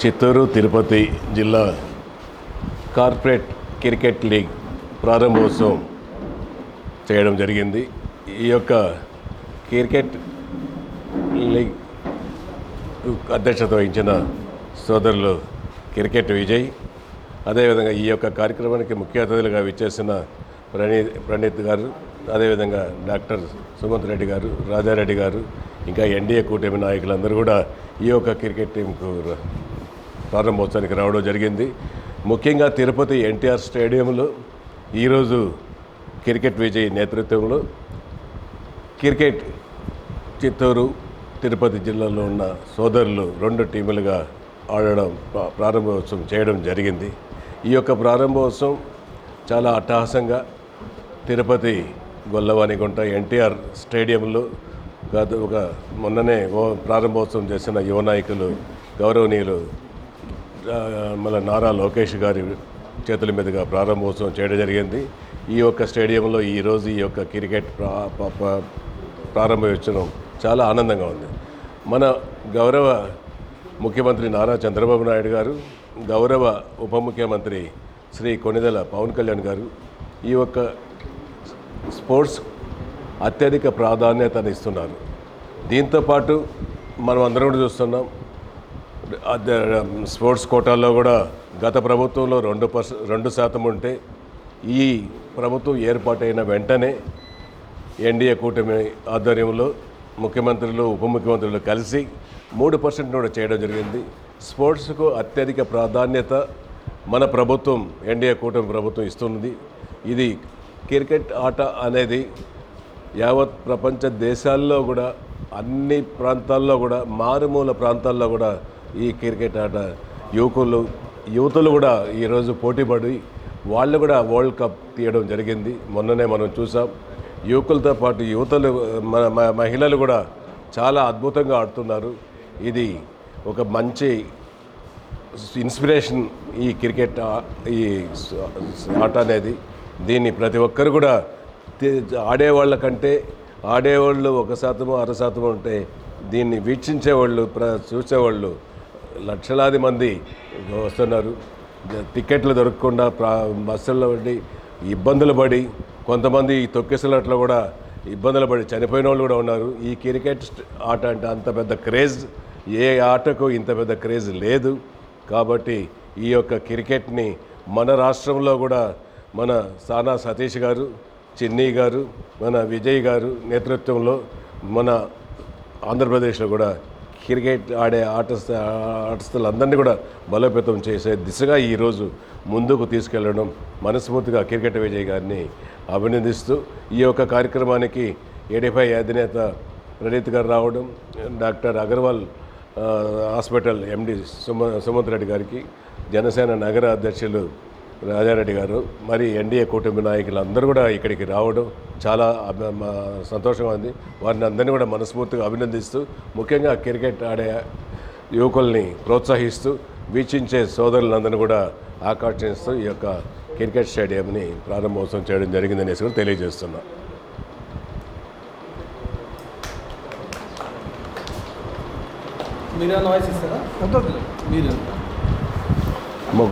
చిత్తూరు తిరుపతి జిల్లా corporate cricket league ప్రారంభోత్సవం చేయడం జరిగింది. ఈ యొక్క క్రికెట్ లీగ్ అధ్యక్షత వహించిన సోదరులు క్రికెట్ విజయ్, అదేవిధంగా ఈ యొక్క కార్యక్రమానికి ముఖ్య అతిథులుగా విచ్చేసిన ప్రణీత్ గారు, అదేవిధంగా డాక్టర్ సుమంత్ రెడ్డి గారు, రాజారెడ్డి గారు, ఇంకా ఎన్డీఏ కూటమి నాయకులందరూ కూడా ఈ యొక్క క్రికెట్ టీంకు ప్రారంభోత్సవానికి రావడం జరిగింది. ముఖ్యంగా తిరుపతి ఎన్టీఆర్ స్టేడియంలో ఈరోజు క్రికెట్ విజయ్ నేతృత్వంలో క్రికెట్ చిత్తూరు తిరుపతి జిల్లాలో ఉన్న సోదరులు 2 టీములుగా ఆడడం ప్రారంభోత్సవం చేయడం జరిగింది. ఈ యొక్క ప్రారంభోత్సవం చాలా అట్టహాసంగా తిరుపతి గొల్లవానిగుంట ఎన్టీఆర్ స్టేడియంలో మొన్ననే ప్రారంభోత్సవం చేసిన యువ నాయకులు గౌరవనీయులు మన నారా లోకేష్ గారి చేతుల మీదుగా ప్రారంభోత్సవం చేయడం జరిగింది. ఈ యొక్క స్టేడియంలో ఈరోజు ఈ యొక్క క్రికెట్ ప్రారంభోత్సవం చాలా ఆనందంగా ఉంది. మన గౌరవ ముఖ్యమంత్రి నారా చంద్రబాబు నాయుడు గారు, గౌరవ ఉప ముఖ్యమంత్రి శ్రీ కొణిదెల పవన్ కళ్యాణ్ గారు ఈ యొక్క స్పోర్ట్స్ అత్యధిక ప్రాధాన్యతను ఇస్తున్నారు. దీంతోపాటు మనం అందరం కూడా చూస్తున్నాం, స్పోర్ట్స్ కోటాల్లో కూడా గత ప్రభుత్వంలో 2% ఉంటే ఈ ప్రభుత్వం ఏర్పాటైన వెంటనే ఎన్డీఏ కూటమి ఆధ్వర్యంలో ముఖ్యమంత్రులు ఉప ముఖ్యమంత్రులు కలిసి 3% కూడా చేయడం జరిగింది. స్పోర్ట్స్కు అత్యధిక ప్రాధాన్యత మన ప్రభుత్వం ఎన్డీఏ కూటమి ప్రభుత్వం ఇస్తున్నది. ఇది క్రికెట్ ఆట అనేది యావత్ ప్రపంచ దేశాల్లో కూడా అన్ని ప్రాంతాల్లో కూడా మారుమూల ప్రాంతాల్లో కూడా ఈ క్రికెట్ ఆట యువతులు కూడా ఈరోజు పోటీపడి వాళ్ళు కూడా వరల్డ్ కప్ తీయడం జరిగింది. మొన్ననే మనం చూసాం. యువకులతో పాటు యువతలు మహిళలు కూడా చాలా అద్భుతంగా ఆడుతున్నారు. ఇది ఒక మంచి ఇన్స్పిరేషన్ ఈ క్రికెట్ ఈ ఆట అనేది. దీన్ని ప్రతి ఒక్కరు కూడా ఆడేవాళ్ళ కంటే ఆడేవాళ్ళు 1% 6% ఉంటే దీన్ని వీక్షించేవాళ్ళు చూసేవాళ్ళు లక్షలాది మంది వస్తున్నారు. టికెట్లు దొరకకుండా బస్సుల్లో పడి ఇబ్బందులు పడి కొంతమంది తొక్కిసలాట్లో కూడా ఇబ్బందులు పడి చనిపోయిన వాళ్ళు కూడా ఉన్నారు. ఈ క్రికెట్ ఆట అంటే అంత పెద్ద క్రేజ్ ఏ ఆటకు ఇంత పెద్ద క్రేజ్ లేదు. కాబట్టి ఈ యొక్క క్రికెట్ని మన రాష్ట్రంలో కూడా మన సానా సతీష్ గారు, చిన్నీ గారు, మన విజయ్ గారు నేతృత్వంలో మన ఆంధ్రప్రదేశ్లో కూడా క్రికెట్ ఆడే ఆటస్థులందరినీ కూడా బలోపేతం చేసే దిశగా ఈరోజు ముందుకు తీసుకెళ్లడం మనస్ఫూర్తిగా క్రికెట్ విజయ్ గారిని అభినందిస్తూ ఈ యొక్క కార్యక్రమానికి ఏడీపై అధినేత ప్రణీత్ గారు రావడం, doctor Agarwal hospital MD Sumanth Reddy గారికి, జనసేన నగర అధ్యక్షులు రాజారెడ్డి గారు, మరి ఎన్డీఏ కూటమి నాయకులు అందరూ కూడా ఇక్కడికి రావడం చాలా సంతోషంగా ఉంది. వారిని అందరినీ కూడా మనస్ఫూర్తిగా అభినందిస్తూ, ముఖ్యంగా క్రికెట్ ఆడే యువకుల్ని ప్రోత్సహిస్తూ, వీక్షించే సోదరులందరినీ కూడా ఆకర్షిస్తూ ఈ యొక్క క్రికెట్ స్టేడియంని ప్రారంభోత్సవం చేయడం జరిగిందనేసి కూడా తెలియజేస్తున్నా. మీరు నాయిస్ ఇస్తారా? మీరు